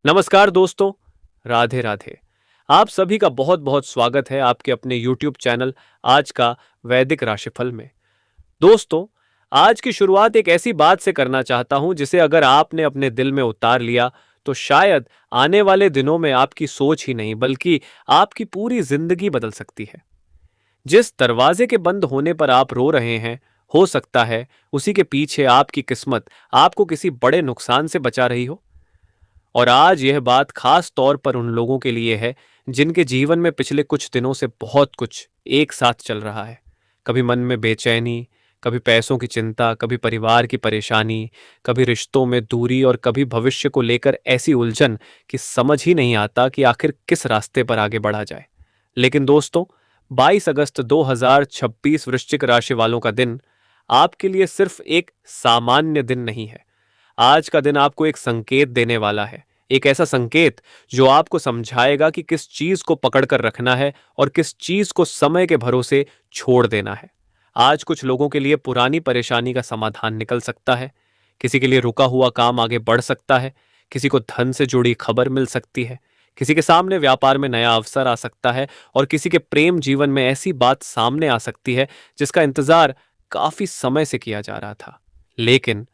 नमस्कार दोस्तों, राधे राधे। आप सभी का बहुत बहुत स्वागत है आपके अपने YouTube चैनल आज का वैदिक राशिफल में। दोस्तों, आज की शुरुआत एक ऐसी बात से करना चाहता हूं जिसे अगर आपने अपने दिल में उतार लिया तो शायद आने वाले दिनों में आपकी सोच ही नहीं बल्कि आपकी पूरी जिंदगी बदल सकती है। जिस दरवाजे के बंद होने पर आप रो रहे हैं, हो सकता है उसी के पीछे आपकी किस्मत आपको किसी बड़े नुकसान से बचा रही हो। और आज यह बात खास तौर पर उन लोगों के लिए है जिनके जीवन में पिछले कुछ दिनों से बहुत कुछ एक साथ चल रहा है। कभी मन में बेचैनी, कभी पैसों की चिंता, कभी परिवार की परेशानी, कभी रिश्तों में दूरी और कभी भविष्य को लेकर ऐसी उलझन कि समझ ही नहीं आता कि आखिर किस रास्ते पर आगे बढ़ा जाए। लेकिन दोस्तों, 22 अगस्त 2026 वृश्चिक राशि वालों का दिन आपके लिए सिर्फ एक सामान्य दिन नहीं है। आज का दिन आपको एक संकेत देने वाला है, एक ऐसा संकेत जो आपको समझाएगा कि किस चीज को पकड़ कर रखना है और किस चीज को समय के भरोसे छोड़ देना है। आज कुछ लोगों के लिए पुरानी परेशानी का समाधान निकल सकता है, किसी के लिए रुका हुआ काम आगे बढ़ सकता है, किसी को धन से जुड़ी खबर मिल सकती है, किसी के सामने व्यापार में नया अवसर आ सकता है और किसी के प्रेम जीवन में ऐसी बात सामने आ सकती है जिसका इंतजार काफी समय से किया जा रहा था। लेकिन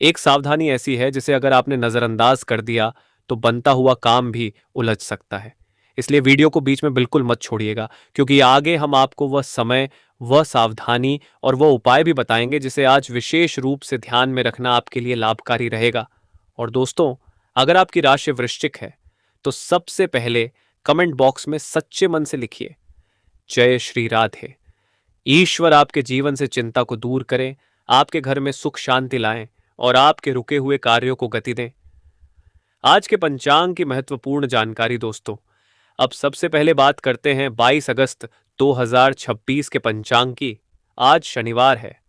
एक सावधानी ऐसी है जिसे अगर आपने नजरअंदाज कर दिया तो बनता हुआ काम भी उलझ सकता है। इसलिए वीडियो को बीच में बिल्कुल मत छोड़िएगा, क्योंकि आगे हम आपको वह समय, वह सावधानी और वह उपाय भी बताएंगे जिसे आज विशेष रूप से ध्यान में रखना आपके लिए लाभकारी रहेगा। और दोस्तों, अगर आपकी राशि वृश्चिक है तो सबसे पहले कमेंट बॉक्स में सच्चे मन से लिखिए, जय श्री राधे। ईश्वर आपके जीवन से चिंता को दूर करें, आपके घर में सुख शांति लाएं और आपके रुके हुए कार्यों को गति दें। आज के पंचांग की महत्वपूर्ण जानकारी दोस्तों, अब सबसे पहले बात करते हैं 22 अगस्त 2026 के पंचांग की। आज शनिवार है।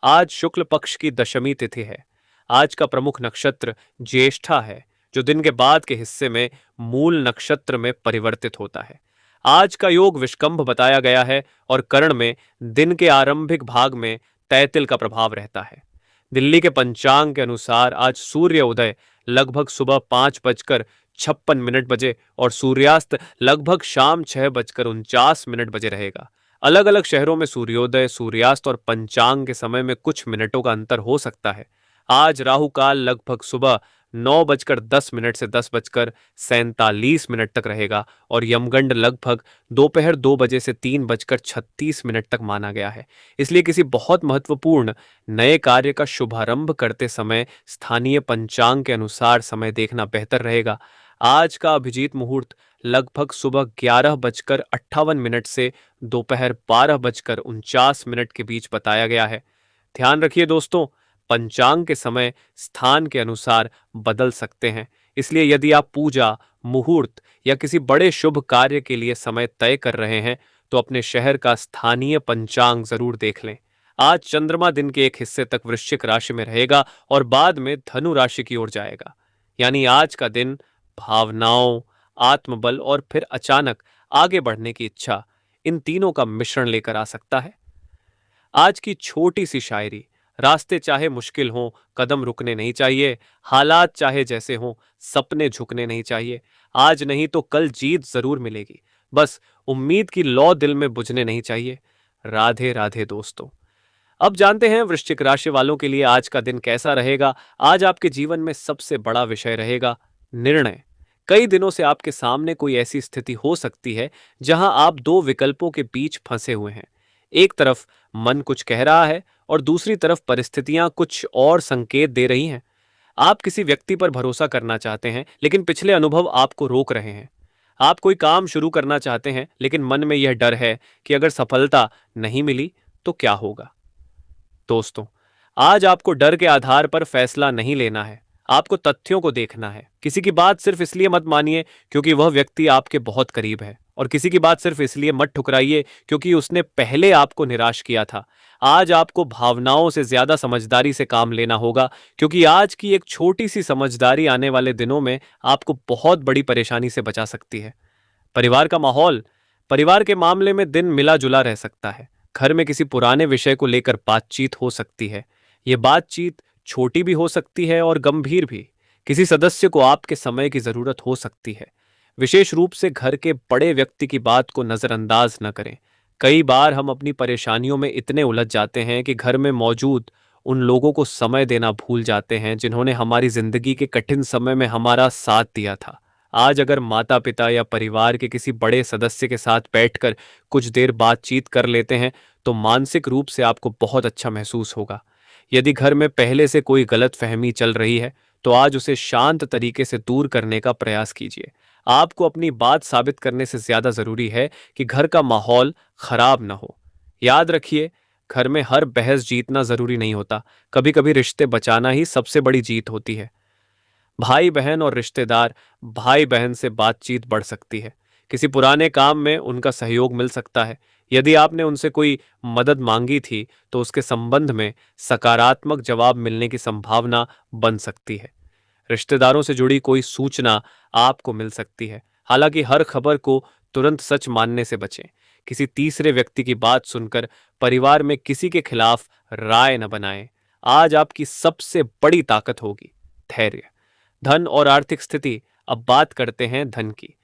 आज शुक्ल पक्ष की दशमी तिथि है। आज का प्रमुख नक्षत्र ज्येष्ठा है, जो दिन के बाद के हिस्से में मूल नक्षत्र में परिवर्तित होता है। आज का योग विष्कंभ बताया गया है और कर्ण में दिन के आरंभिक भाग में तैतिल का प्रभाव रहता है। दिल्ली के पंचांग के अनुसार आज सूर्य उदय लगभग सुबह 5:56 बजे और सूर्यास्त लगभग शाम 6:49 बजे रहेगा। अलग अलग शहरों में सूर्योदय, सूर्यास्त और पंचांग के समय में कुछ मिनटों का अंतर हो सकता है। आज राहु काल लगभग सुबह 9:10 से 10:47 तक रहेगा और यमगंड लगभग दोपहर 2 बजे से 3:36 तक माना गया है। इसलिए किसी बहुत महत्वपूर्ण नए कार्य का शुभारंभ करते समय स्थानीय पंचांग के अनुसार समय देखना बेहतर रहेगा। आज का अभिजीत मुहूर्त लगभग सुबह 11:58 से दोपहर 12:49 के बीच बताया गया है। ध्यान रखिए दोस्तों, पंचांग के समय स्थान के अनुसार बदल सकते हैं, इसलिए यदि आप पूजा, मुहूर्त या किसी बड़े शुभ कार्य के लिए समय तय कर रहे हैं तो अपने शहर का स्थानीय पंचांग जरूर देख लें। आज चंद्रमा दिन के एक हिस्से तक वृश्चिक राशि में रहेगा और बाद में धनु राशि की ओर जाएगा। यानी आज का दिन भावनाओं, आत्मबल और फिर अचानक आगे बढ़ने की इच्छा, इन तीनों का मिश्रण लेकर आ सकता है। आज की छोटी सी शायरी, रास्ते चाहे मुश्किल हों, कदम रुकने नहीं चाहिए, हालात चाहे जैसे हों, सपने झुकने नहीं चाहिए। आज नहीं तो कल जीत जरूर मिलेगी, बस उम्मीद की लौ दिल में बुझने नहीं चाहिए। राधे राधे दोस्तों। अब जानते हैं वृश्चिक राशि वालों के लिए आज का दिन कैसा रहेगा। आज आपके जीवन में सबसे बड़ा विषय रहेगा निर्णय। कई दिनों से आपके सामने कोई ऐसी स्थिति हो सकती है जहां आप दो विकल्पों के बीच फंसे हुए हैं। एक तरफ मन कुछ कह रहा है और दूसरी तरफ परिस्थितियां कुछ और संकेत दे रही हैं। आप किसी व्यक्ति पर भरोसा करना चाहते हैं लेकिन पिछले अनुभव आपको रोक रहे हैं। आप कोई काम शुरू करना चाहते हैं लेकिन मन में यह डर है कि अगर सफलता नहीं मिली तो क्या होगा। दोस्तों, आज आपको डर के आधार पर फैसला नहीं लेना है, आपको तथ्यों को देखना है। किसी की बात सिर्फ इसलिए मत मानिए क्योंकि वह व्यक्ति आपके बहुत करीब है, और किसी की बात सिर्फ इसलिए मत ठुकराइए क्योंकि उसने पहले आपको निराश किया था। आज आपको भावनाओं से ज्यादा समझदारी से काम लेना होगा, क्योंकि आज की एक छोटी सी समझदारी आने वाले दिनों में आपको बहुत बड़ी परेशानी से बचा सकती है। परिवार का माहौल, परिवार के मामले में दिन मिला जुला रह सकता है। घर में किसी पुराने विषय को लेकर बातचीत हो सकती है। ये बातचीत छोटी भी हो सकती है और गंभीर भी। किसी सदस्य को आपके समय की जरूरत हो सकती है। विशेष रूप से घर के बड़े व्यक्ति की बात को नजरअंदाज न करें। कई बार हम अपनी परेशानियों में इतने उलझ जाते हैं कि घर में मौजूद उन लोगों को समय देना भूल जाते हैं जिन्होंने हमारी जिंदगी के कठिन समय में हमारा साथ दिया था। आज अगर माता पिता या परिवार के किसी बड़े सदस्य के साथ बैठकर कुछ देर बातचीत कर लेते हैं तो मानसिक रूप से आपको बहुत अच्छा महसूस होगा। यदि घर में पहले से कोई गलतफहमी चल रही है तो आज उसे शांत तरीके से दूर करने का प्रयास कीजिए। आपको अपनी बात साबित करने से ज्यादा जरूरी है कि घर का माहौल खराब ना हो। याद रखिए, घर में हर बहस जीतना जरूरी नहीं होता। कभी कभी रिश्ते बचाना ही सबसे बड़ी जीत होती है। भाई बहन और रिश्तेदार, भाई बहन से बातचीत बढ़ सकती है। किसी पुराने काम में उनका सहयोग मिल सकता है। यदि आपने उनसे कोई मदद मांगी थी तो उसके संबंध में सकारात्मक जवाब मिलने की संभावना बन सकती है। रिश्तेदारों से जुड़ी कोई सूचना आपको मिल सकती है। हालांकि हर खबर को तुरंत सच मानने से बचें। किसी तीसरे व्यक्ति की बात सुनकर परिवार में किसी के खिलाफ राय न बनाएं। आज आपकी सबसे बड़ी ताकत होगी धैर्य। धन और आर्थिक स्थिति। अब बात करते हैं धन की।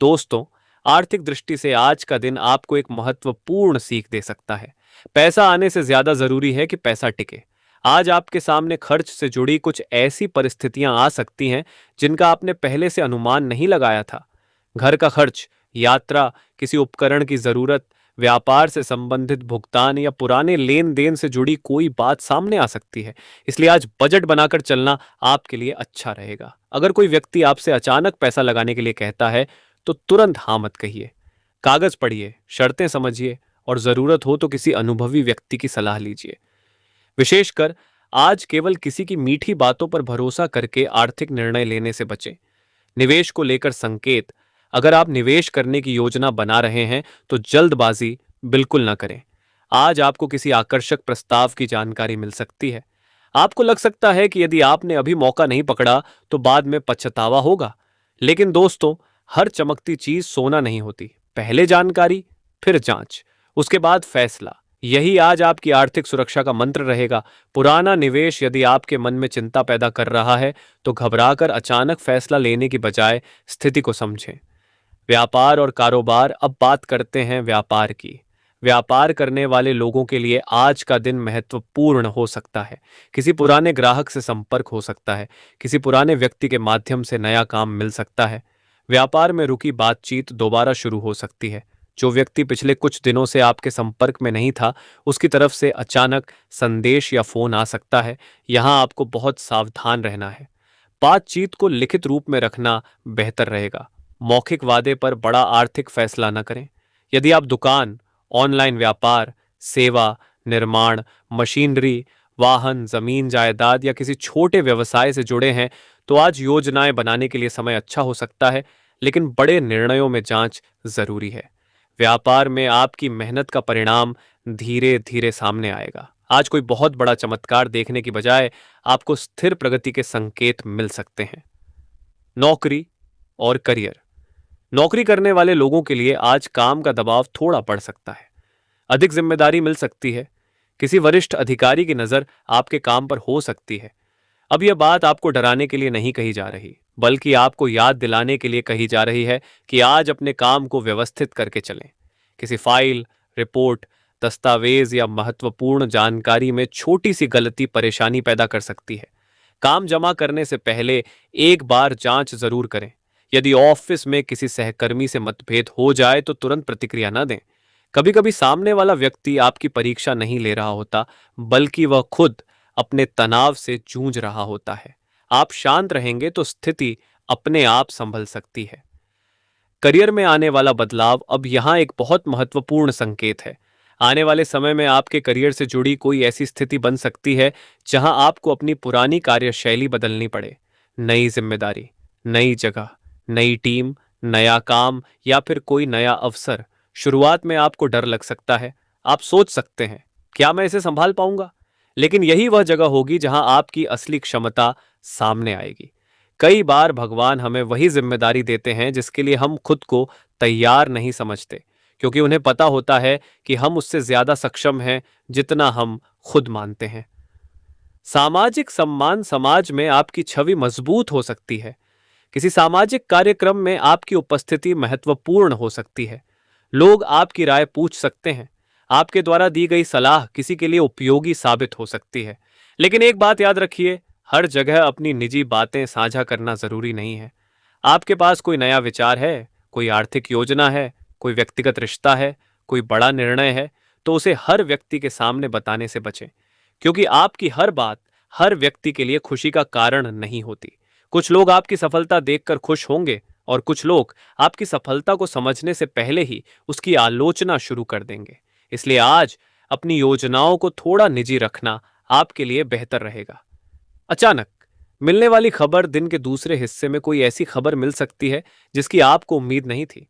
दोस्तों, आर्थिक दृष्टि से आज का दिन आपको एक महत्वपूर्ण सीख दे सकता है। पैसा आने से ज्यादा जरूरी है कि पैसा टिके। आज आपके सामने खर्च से जुड़ी कुछ ऐसी परिस्थितियां आ सकती हैं जिनका आपने पहले से अनुमान नहीं लगाया था। घर का खर्च, यात्रा, किसी उपकरण की जरूरत, व्यापार से संबंधित भुगतान या पुराने लेन देन से जुड़ी कोई बात सामने आ सकती है। इसलिए आज बजट बनाकर चलना आपके लिए अच्छा रहेगा। अगर कोई व्यक्ति आपसे अचानक पैसा लगाने के लिए कहता है तो तुरंत हाँ मत कहिए। कागज पढ़िए, शर्तें समझिए और जरूरत हो तो किसी अनुभवी व्यक्ति की सलाह लीजिए। विशेषकर आज केवल किसी की मीठी बातों पर भरोसा करके आर्थिक निर्णय लेने से बचें। निवेश को लेकर संकेत। अगर आप निवेश करने की योजना बना रहे हैं तो जल्दबाजी बिल्कुल ना करें। आज आपको किसी आकर्षक प्रस्ताव की जानकारी मिल सकती है। आपको लग सकता है कि यदि आपने अभी मौका नहीं पकड़ा तो बाद में पछतावा होगा। लेकिन दोस्तों, हर चमकती चीज सोना नहीं होती। पहले जानकारी, फिर जांच, उसके बाद फैसला। यही आज आपकी आर्थिक सुरक्षा का मंत्र रहेगा। पुराना निवेश यदि आपके मन में चिंता पैदा कर रहा है तो घबराकर अचानक फैसला लेने की बजाय स्थिति को समझें। व्यापार और कारोबार। अब बात करते हैं व्यापार की। व्यापार करने वाले लोगों के लिए आज का दिन महत्वपूर्ण हो सकता है। किसी पुराने ग्राहक से संपर्क हो सकता है। किसी पुराने व्यक्ति के माध्यम से नया काम मिल सकता है। व्यापार में रुकी बातचीत दोबारा शुरू हो सकती है। जो व्यक्ति पिछले कुछ दिनों से आपके संपर्क में नहीं था, उसकी तरफ से अचानक संदेश या फोन आ सकता है। यहां आपको बहुत सावधान रहना है। बातचीत को लिखित रूप में रखना बेहतर रहेगा। मौखिक वादे पर बड़ा आर्थिक फैसला न करें। यदि आप दुकान, ऑनलाइन व्यापार, सेवा, निर्माण, मशीनरी, वाहन, जमीन जायदाद या किसी छोटे व्यवसाय से जुड़े हैं तो आज योजनाएं बनाने के लिए समय अच्छा हो सकता है, लेकिन बड़े निर्णयों में जांच जरूरी है। व्यापार में आपकी मेहनत का परिणाम धीरे धीरे सामने आएगा। आज कोई बहुत बड़ा चमत्कार देखने की बजाय आपको स्थिर प्रगति के संकेत मिल सकते हैं। नौकरी और करियर। नौकरी करने वाले लोगों के लिए आज काम का दबाव थोड़ा बढ़ सकता है। अधिक जिम्मेदारी मिल सकती है। किसी वरिष्ठ अधिकारी की नजर आपके काम पर हो सकती है। अब यह बात आपको डराने के लिए नहीं कही जा रही, बल्कि आपको याद दिलाने के लिए कही जा रही है कि आज अपने काम को व्यवस्थित करके चलें। किसी फाइल, रिपोर्ट, दस्तावेज या महत्वपूर्ण जानकारी में छोटी सी गलती परेशानी पैदा कर सकती है। काम जमा करने से पहले एक बार जांच जरूर करें। यदि ऑफिस में किसी सहकर्मी से मतभेद हो जाए तो तुरंत प्रतिक्रिया न दें। कभी कभी सामने वाला व्यक्ति आपकी परीक्षा नहीं ले रहा होता, बल्कि वह खुद अपने तनाव से जूझ रहा होता है। आप शांत रहेंगे तो स्थिति अपने आप संभल सकती है। करियर में आने वाला बदलाव। अब यहाँ एक बहुत महत्वपूर्ण संकेत है। आने वाले समय में आपके करियर से जुड़ी कोई ऐसी स्थिति बन सकती है जहां आपको अपनी पुरानी कार्यशैली बदलनी पड़े। नई जिम्मेदारी, नई जगह, नई टीम, नया काम या फिर कोई नया अवसर। शुरुआत में आपको डर लग सकता है। आप सोच सकते हैं, क्या मैं इसे संभाल पाऊंगा? लेकिन यही वह जगह होगी जहां आपकी असली क्षमता सामने आएगी। कई बार भगवान हमें वही जिम्मेदारी देते हैं जिसके लिए हम खुद को तैयार नहीं समझते, क्योंकि उन्हें पता होता है कि हम उससे ज्यादा सक्षम हैं जितना हम खुद मानते हैं। सामाजिक सम्मान समाज में आपकी छवि मजबूत हो सकती है। किसी सामाजिक कार्यक्रम में आपकी उपस्थिति महत्वपूर्ण हो सकती है। लोग आपकी राय पूछ सकते हैं। आपके द्वारा दी गई सलाह किसी के लिए उपयोगी साबित हो सकती है। लेकिन एक बात याद रखिए, हर जगह अपनी निजी बातें साझा करना जरूरी नहीं है। आपके पास कोई नया विचार है, कोई आर्थिक योजना है, कोई व्यक्तिगत रिश्ता है, कोई बड़ा निर्णय है, तो उसे हर व्यक्ति के सामने बताने से बचें, क्योंकि आपकी हर बात हर व्यक्ति के लिए खुशी का कारण नहीं होती। कुछ लोग आपकी सफलता देखकर खुश होंगे और कुछ लोग आपकी सफलता को समझने से पहले ही उसकी आलोचना शुरू कर देंगे। इसलिए आज अपनी योजनाओं को थोड़ा निजी रखना आपके लिए बेहतर रहेगा। अचानक मिलने वाली खबर, दिन के दूसरे हिस्से में कोई ऐसी खबर मिल सकती है जिसकी आपको उम्मीद नहीं थी।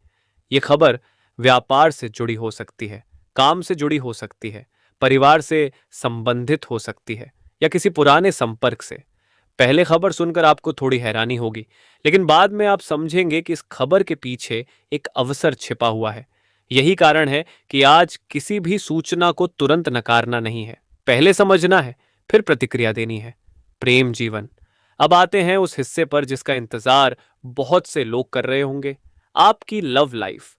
ये खबर व्यापार से जुड़ी हो सकती है, काम से जुड़ी हो सकती है, परिवार से संबंधित हो सकती है या किसी पुराने संपर्क से। पहले खबर सुनकर आपको थोड़ी हैरानी होगी, लेकिन बाद में आप समझेंगे कि इस खबर के पीछे एक अवसर छिपा हुआ है। यही कारण है कि आज किसी भी सूचना को तुरंत नकारना नहीं है, पहले समझना है, फिर प्रतिक्रिया देनी है। प्रेम जीवन। अब आते हैं उस हिस्से पर जिसका इंतजार बहुत से लोग कर रहे होंगे, आपकी लव लाइफ।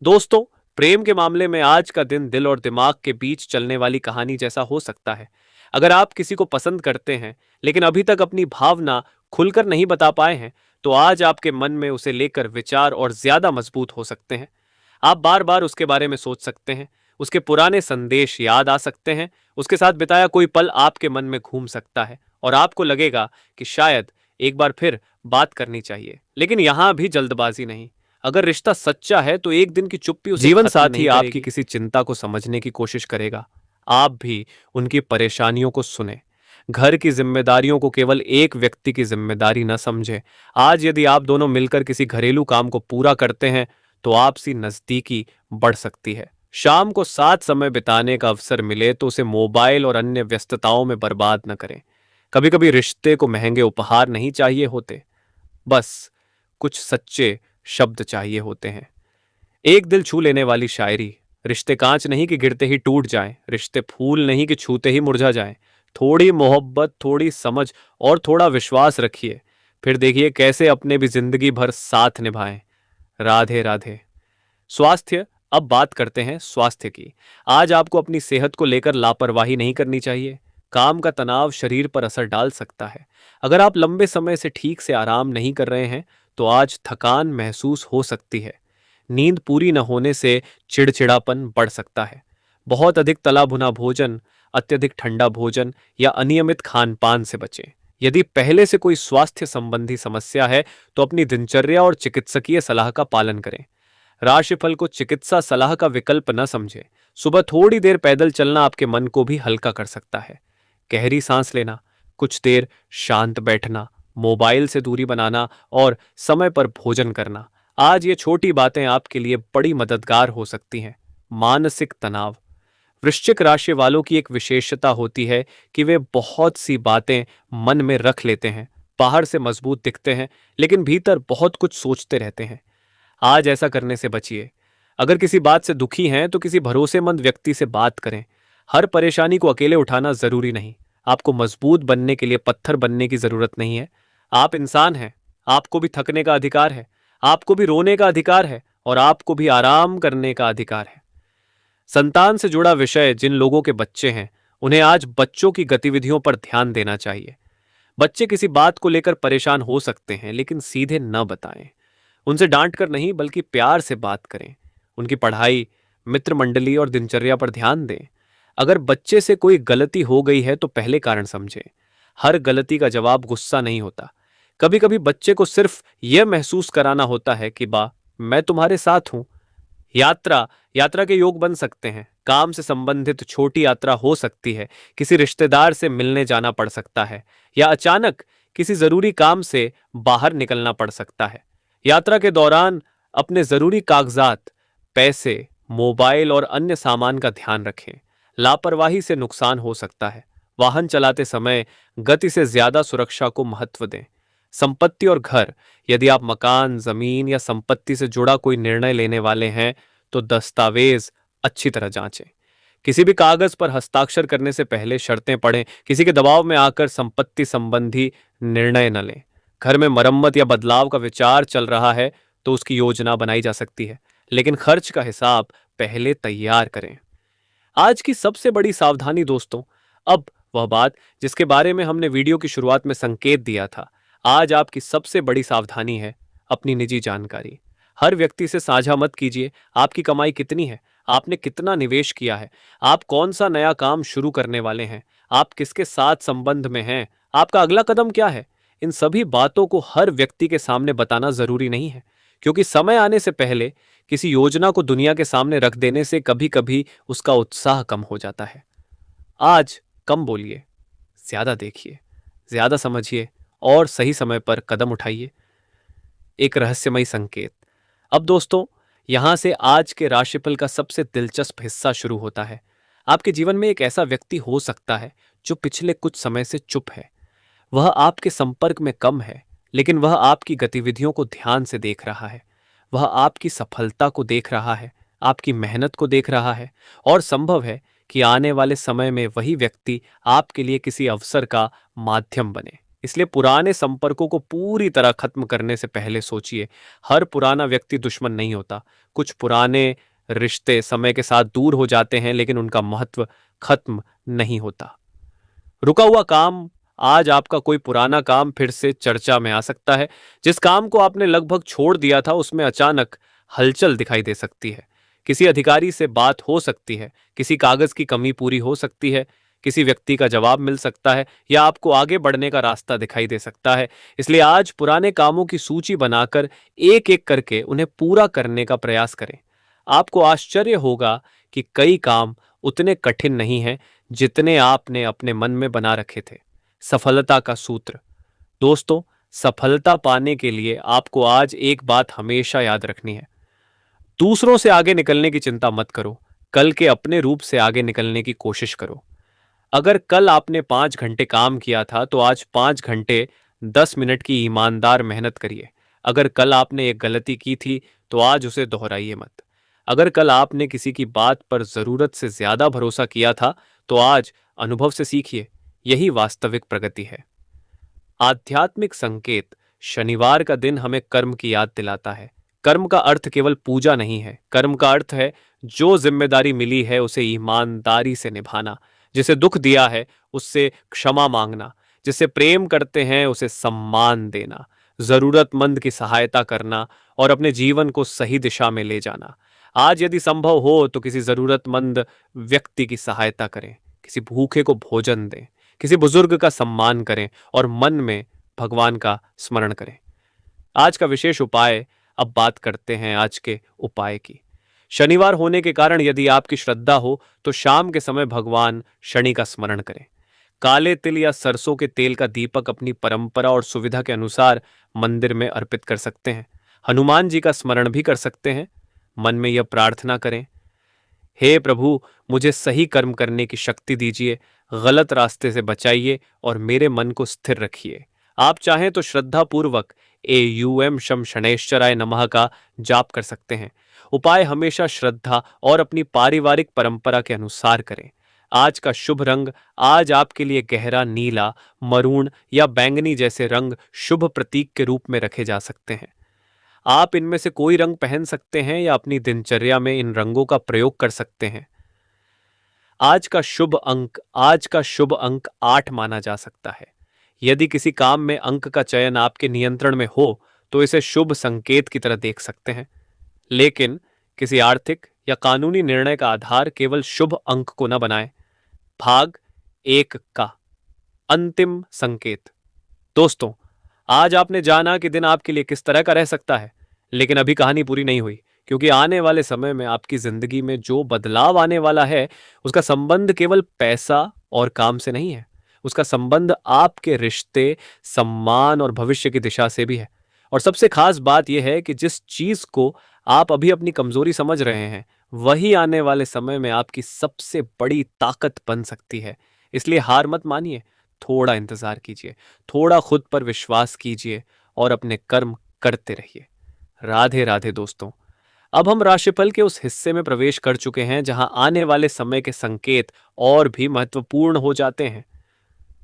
दोस्तों, प्रेम के मामले में आज का दिन दिल और दिमाग के बीच चलने वाली कहानी जैसा हो सकता है। अगर आप किसी को पसंद करते हैं लेकिन अभी तक अपनी भावना खुलकर नहीं बता पाए हैं, तो आज आपके मन में उसे लेकर विचार और ज्यादा मजबूत हो सकते हैं। आप बार बार उसके बारे में सोच सकते हैं, उसके पुराने संदेश याद आ सकते हैं, उसके साथ बिताया कोई पल आपके मन में घूम सकता है और आपको लगेगा कि शायद एक बार फिर बात करनी चाहिए। लेकिन यहां भी जल्दबाजी नहीं। अगर रिश्ता सच्चा है तो एक दिन की चुप्पी उसे जीवन साथी आपकी किसी चिंता को समझने की कोशिश करेगा। आप भी उनकी परेशानियों को सुने। घर की जिम्मेदारियों को केवल एक व्यक्ति की जिम्मेदारी न समझे। आज यदि आप दोनों मिलकर किसी घरेलू काम को पूरा करते हैं तो आपसी नजदीकी बढ़ सकती है। शाम को साथ समय बिताने का अवसर मिले तो उसे मोबाइल और अन्य व्यस्तताओं में बर्बाद न करें। कभी कभी रिश्ते को महंगे उपहार नहीं चाहिए होते, बस कुछ सच्चे शब्द चाहिए होते हैं। एक दिल छू लेने वाली शायरी। रिश्ते कांच नहीं कि गिरते ही टूट जाएं, रिश्ते फूल नहीं कि छूते ही मुरझा जाएं। थोड़ी मोहब्बत, थोड़ी समझ और थोड़ा विश्वास रखिए, फिर देखिए कैसे अपने भी जिंदगी भर साथ निभाएं। राधे राधे। स्वास्थ्य। अब बात करते हैं स्वास्थ्य की। आज आपको अपनी सेहत को लेकर लापरवाही नहीं करनी चाहिए। काम का तनाव शरीर पर असर डाल सकता है। अगर आप लंबे समय से ठीक से आराम नहीं कर रहे हैं तो आज थकान महसूस हो सकती है। नींद पूरी न होने से चिड़चिड़ापन बढ़ सकता है। बहुत अधिक तला भुना भोजन, अत्यधिक ठंडा भोजन या अनियमित खान पान से बचें। यदि पहले से कोई स्वास्थ्य संबंधी समस्या है तो अपनी दिनचर्या और चिकित्सकीय सलाह का पालन करें। राशिफल को चिकित्सा सलाह का विकल्प न समझें। सुबह थोड़ी देर पैदल चलना आपके मन को भी हल्का कर सकता है। गहरी सांस लेना, कुछ देर शांत बैठना, मोबाइल से दूरी बनाना और समय पर भोजन करना, आज ये छोटी बातें आपके लिए बड़ी मददगार हो सकती हैं। मानसिक तनाव। वृश्चिक राशि वालों की एक विशेषता होती है कि वे बहुत सी बातें मन में रख लेते हैं। बाहर से मजबूत दिखते हैं लेकिन भीतर बहुत कुछ सोचते रहते हैं। आज ऐसा करने से बचिए। अगर किसी बात से दुखी हैं तो किसी भरोसेमंद व्यक्ति से बात करें। हर परेशानी को अकेले उठाना जरूरी नहीं। आपको मजबूत बनने के लिए पत्थर बनने की जरूरत नहीं है। आप इंसान हैं, आपको भी थकने का अधिकार है, आपको भी रोने का अधिकार है और आपको भी आराम करने का अधिकार है। संतान से जुड़ा विषय। जिन लोगों के बच्चे हैं उन्हें आज बच्चों की गतिविधियों पर ध्यान देना चाहिए। बच्चे किसी बात को लेकर परेशान हो सकते हैं लेकिन सीधे न बताएं। उनसे डांट कर नहीं बल्कि प्यार से बात करें। उनकी पढ़ाई, मित्र मंडली और दिनचर्या पर ध्यान दें। अगर बच्चे से कोई गलती हो गई है तो पहले कारण समझें। हर गलती का जवाब गुस्सा नहीं होता। कभी कभी बच्चे को सिर्फ यह महसूस कराना होता है कि बा, मैं तुम्हारे साथ हूं। यात्रा। यात्रा के योग बन सकते हैं। काम से संबंधित छोटी यात्रा हो सकती है। किसी रिश्तेदार से मिलने जाना पड़ सकता है या अचानक किसी जरूरी काम से बाहर निकलना पड़ सकता है। यात्रा के दौरान अपने जरूरी कागजात, पैसे, मोबाइल और अन्य सामान का ध्यान रखें। लापरवाही से नुकसान हो सकता है। वाहन चलाते समय गति से ज्यादा सुरक्षा को महत्व दें। संपत्ति और घर। यदि आप मकान, जमीन या संपत्ति से जुड़ा कोई निर्णय लेने वाले हैं तो दस्तावेज अच्छी तरह जांचें। किसी भी कागज पर हस्ताक्षर करने से पहले शर्तें पढ़ें। किसी के दबाव में आकर संपत्ति संबंधी निर्णय न लें। घर में मरम्मत या बदलाव का विचार चल रहा है तो उसकी योजना बनाई जा सकती है, लेकिन खर्च का हिसाब पहले तैयार करें। आज की सबसे बड़ी सावधानी दोस्तों, अब वह बात जिसके बारे में हमने वीडियो की शुरुआत में संकेत दिया था। आज आपकी सबसे बड़ी सावधानी है अपनी निजी जानकारी। हर व्यक्ति से साझा मत कीजिए। आपकी कमाई कितनी है, आपने कितना निवेश किया है, आप कौन सा नया काम शुरू करने वाले हैं, आप किसके साथ संबंध में हैं, आपका अगला कदम क्या है। इन सभी बातों को हर व्यक्ति के सामने बताना जरूरी नहीं है, क्योंकि समय आने से पहले किसी योजना को दुनिया के सामने रख देने से कभी कभी उसका उत्साह कम हो जाता है। आज कम बोलिए, ज्यादा देखिए, ज्यादा समझिए और सही समय पर कदम उठाइए। एक रहस्यमयी संकेत। अब दोस्तों, यहां से आज के राशिफल का सबसे दिलचस्प हिस्सा शुरू होता है। आपके जीवन में एक ऐसा व्यक्ति हो सकता है जो पिछले कुछ समय से चुप है। वह आपके संपर्क में कम है, लेकिन वह आपकी गतिविधियों को ध्यान से देख रहा है। वह आपकी सफलता को देख रहा है, आपकी मेहनत को देख रहा है, और संभव है कि आने वाले समय में वही व्यक्ति आपके लिए किसी अवसर का माध्यम बने। इसलिए पुराने संपर्कों को पूरी तरह खत्म करने से पहले सोचिए। हर पुराना व्यक्ति दुश्मन नहीं होता। कुछ पुराने रिश्ते समय के साथ दूर हो जाते हैं, लेकिन उनका महत्व खत्म नहीं होता। रुका हुआ काम। आज आपका कोई पुराना काम फिर से चर्चा में आ सकता है। जिस काम को आपने लगभग छोड़ दिया था, उसमें अचानक हलचल दिखाई दे सकती है। किसी अधिकारी से बात हो सकती है, किसी कागज की कमी पूरी हो सकती है, किसी व्यक्ति का जवाब मिल सकता है, या आपको आगे बढ़ने का रास्ता दिखाई दे सकता है। इसलिए आज पुराने कामों की सूची बनाकर एक एक करके उन्हें पूरा करने का प्रयास करें। आपको आश्चर्य होगा कि कई काम उतने कठिन नहीं हैं जितने आपने अपने मन में बना रखे थे। सफलता का सूत्र। दोस्तों, सफलता पाने के लिए आपको आज एक बात हमेशा याद रखनी है। दूसरों से आगे निकलने की चिंता मत करो, कल के अपने रूप से आगे निकलने की कोशिश करो। अगर कल आपने 5 घंटे काम किया था, तो आज 5 घंटे 10 मिनट की ईमानदार मेहनत करिए। अगर कल आपने एक गलती की थी, तो आज उसे दोहराइए मत। अगर कल आपने किसी की बात पर जरूरत से ज्यादा भरोसा किया था, तो आज अनुभव से सीखिए। यही वास्तविक प्रगति है। आध्यात्मिक संकेत। शनिवार का दिन हमें कर्म की याद दिलाता है। कर्म का अर्थ केवल पूजा नहीं है। कर्म का अर्थ है जो जिम्मेदारी मिली है उसे ईमानदारी से निभाना, जिसे दुख दिया है उससे क्षमा मांगना, जिसे प्रेम करते हैं उसे सम्मान देना, जरूरतमंद की सहायता करना और अपने जीवन को सही दिशा में ले जाना। आज यदि संभव हो तो किसी जरूरतमंद व्यक्ति की सहायता करें, किसी भूखे को भोजन दें, किसी बुजुर्ग का सम्मान करें और मन में भगवान का स्मरण करें। आज का विशेष उपाय। अब बात करते हैं आज के उपाय की। शनिवार होने के कारण यदि आपकी श्रद्धा हो तो शाम के समय भगवान शनि का स्मरण करें। काले तिल या सरसों के तेल का दीपक अपनी परंपरा और सुविधा के अनुसार मंदिर में अर्पित कर सकते हैं। हनुमान जी का स्मरण भी कर सकते हैं। मन में यह प्रार्थना करें, हे प्रभु, मुझे सही कर्म करने की शक्ति दीजिए, गलत रास्ते से बचाइए और मेरे मन को स्थिर रखिए। आप चाहें तो श्रद्धा पूर्वक AUM शम शनैश्चराय नमः का जाप कर सकते हैं। उपाय हमेशा श्रद्धा और अपनी पारिवारिक परंपरा के अनुसार करें। आज का शुभ रंग। आज आपके लिए गहरा नीला, मरून या बैंगनी जैसे रंग शुभ प्रतीक के रूप में रखे जा सकते हैं। आप इनमें से कोई रंग पहन सकते हैं या अपनी दिनचर्या में इन रंगों का प्रयोग कर सकते हैं। आज का शुभ अंक 8 माना जा सकता है। यदि किसी काम में अंक का चयन आपके नियंत्रण में हो तो इसे शुभ संकेत की तरह देख सकते हैं। लेकिन किसी आर्थिक या कानूनी निर्णय का आधार केवल शुभ अंक को न बनाएं। भाग 1 का अंतिम संकेत। दोस्तों, आज आपने जाना कि दिन आपके लिए किस तरह का रह सकता है, लेकिन अभी कहानी पूरी नहीं हुई, क्योंकि आने वाले समय में आपकी जिंदगी में जो बदलाव आने वाला है उसका संबंध केवल पैसा और काम से नहीं है। उसका संबंध आपके रिश्ते, सम्मान और भविष्य की दिशा से भी है। और सबसे खास बात यह है कि जिस चीज को आप अभी अपनी कमजोरी समझ रहे हैं, वही आने वाले समय में आपकी सबसे बड़ी ताकत बन सकती है। इसलिए हार मत मानिए, थोड़ा इंतजार कीजिए, थोड़ा खुद पर विश्वास कीजिए और अपने कर्म करते रहिए। राधे राधे दोस्तों। अब हम राशिफल के उस हिस्से में प्रवेश कर चुके हैं जहां आने वाले समय के संकेत और भी महत्वपूर्ण हो जाते हैं।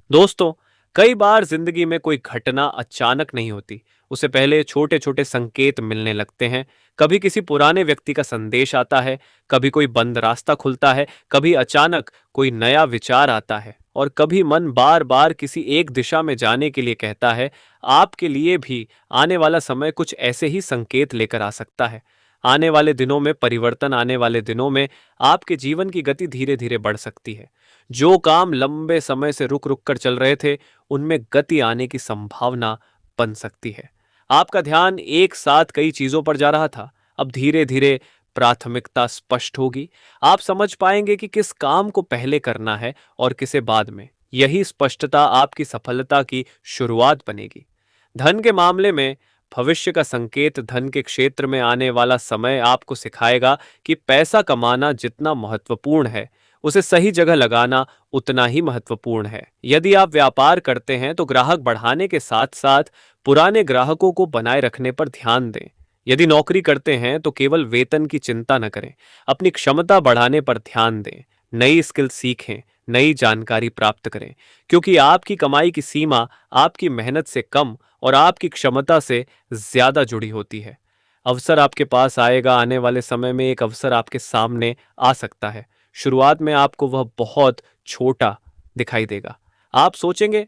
दोस्तों, कई बार जिंदगी में कोई घटना अचानक नहीं होती। उसे पहले छोटे छोटे संकेत मिलने लगते हैं। कभी किसी पुराने व्यक्ति का संदेश आता है, कभी कोई बंद रास्ता खुलता है, कभी अचानक कोई नया विचार आता है और कभी मन बार बार किसी एक दिशा में जाने के लिए कहता है। आपके लिए भी आने वाला समय कुछ ऐसे ही संकेत लेकर आ सकता है। आने वाले दिनों में परिवर्तन, आने वाले दिनों में आपके जीवन की गति धीरे धीरे बढ़ सकती है। जो काम लंबे समय से रुक रुक कर चल रहे थे, उनमें गति आने की संभावना बन सकती है। आपका ध्यान एक साथ कई चीजों पर जा रहा था, अब धीरे धीरे प्राथमिकता स्पष्ट होगी। आप समझ पाएंगे कि किस काम को पहले करना है और किसे बाद में। यही स्पष्टता आपकी सफलता की शुरुआत बनेगी। धन के मामले में भविष्य का संकेत, धन के क्षेत्र में आने वाला समय आपको सिखाएगा कि पैसा कमाना जितना महत्वपूर्ण है, उसे सही जगह लगाना उतना ही महत्वपूर्ण है। यदि आप व्यापार करते हैं तो ग्राहक बढ़ाने के साथ साथ पुराने ग्राहकों को बनाए रखने पर ध्यान दें। यदि नौकरी करते हैं तो केवल वेतन की चिंता न करें, अपनी क्षमता बढ़ाने पर ध्यान दें। नई स्किल सीखें, नई जानकारी प्राप्त करें, क्योंकि आपकी कमाई की सीमा आपकी मेहनत से कम और आपकी क्षमता से ज्यादा जुड़ी होती है। अवसर आपके पास आएगा, आने वाले समय में एक अवसर आपके सामने आ सकता है। शुरुआत में आपको वह बहुत छोटा दिखाई देगा। आप सोचेंगे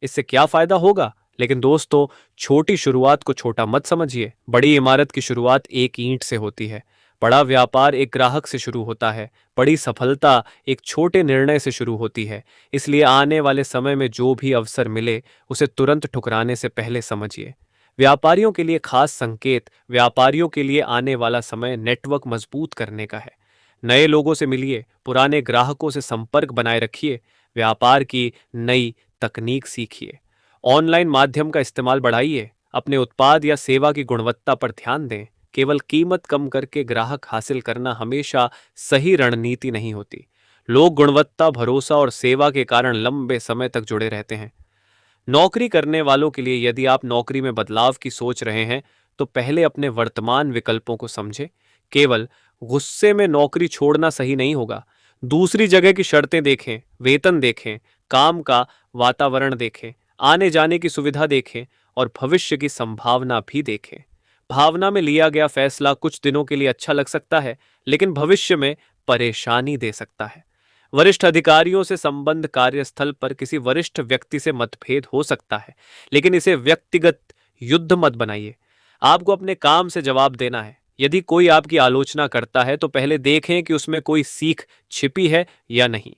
इससे क्या फायदा होगा, लेकिन दोस्तों, छोटी शुरुआत को छोटा मत समझिए। बड़ी इमारत की शुरुआत एक ईंट से होती है। बड़ा व्यापार एक ग्राहक से शुरू होता है। बड़ी सफलता एक छोटे निर्णय से शुरू होती है। इसलिए आने वाले समय में जो भी अवसर मिले, उसे तुरंत ठुकराने से पहले समझिए। व्यापारियों के लिए खास संकेत, व्यापारियों के लिए आने वाला समय नेटवर्क मजबूत करने का है। नए लोगों से मिलिए, पुराने ग्राहकों से संपर्क बनाए रखिए, व्यापार की नई तकनीक सीखिए, ऑनलाइन माध्यम का इस्तेमाल बढ़ाइए, अपने उत्पाद या सेवा की गुणवत्ता पर ध्यान दें। केवल कीमत कम करके ग्राहक हासिल करना हमेशा सही रणनीति नहीं होती। लोग गुणवत्ता, भरोसा और सेवा के कारण लंबे समय तक जुड़े रहते हैं। नौकरी करने वालों के लिए, यदि आप नौकरी में बदलाव की सोच रहे हैं तो पहले अपने वर्तमान विकल्पों को समझें। केवल गुस्से में नौकरी छोड़ना सही नहीं होगा। दूसरी जगह की शर्तें देखें, वेतन देखें, काम का वातावरण देखें, आने जाने की सुविधा देखें और भविष्य की संभावना भी देखें। भावना में लिया गया फैसला कुछ दिनों के लिए अच्छा लग सकता है, लेकिन भविष्य में परेशानी दे सकता है। वरिष्ठ अधिकारियों से संबंध, कार्यस्थल पर किसी वरिष्ठ व्यक्ति से मतभेद हो सकता है, लेकिन इसे व्यक्तिगत युद्ध मत बनाइए। आपको अपने काम से जवाब देना है। यदि कोई आपकी आलोचना करता है तो पहले देखें कि उसमें कोई सीख छिपी है या नहीं।